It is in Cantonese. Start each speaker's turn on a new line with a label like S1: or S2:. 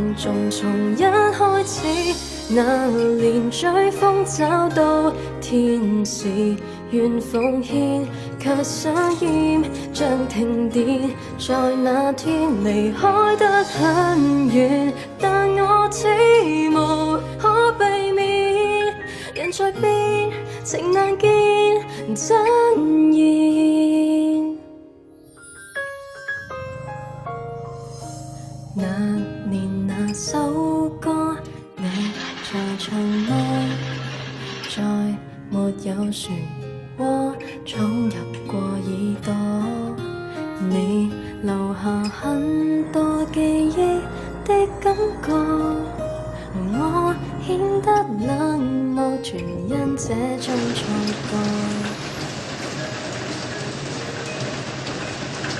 S1: 朗誦從一開始，那年追風找到天使，願奉獻，卻想厭像停電，在那天離開得很遠，但我知無可避免，人在變，情難見真言。那年那首歌，你在唱麼？在沒有漩渦闖入過耳朵，你留下很多記憶的感覺，我顯得冷漠，全因這種錯覺。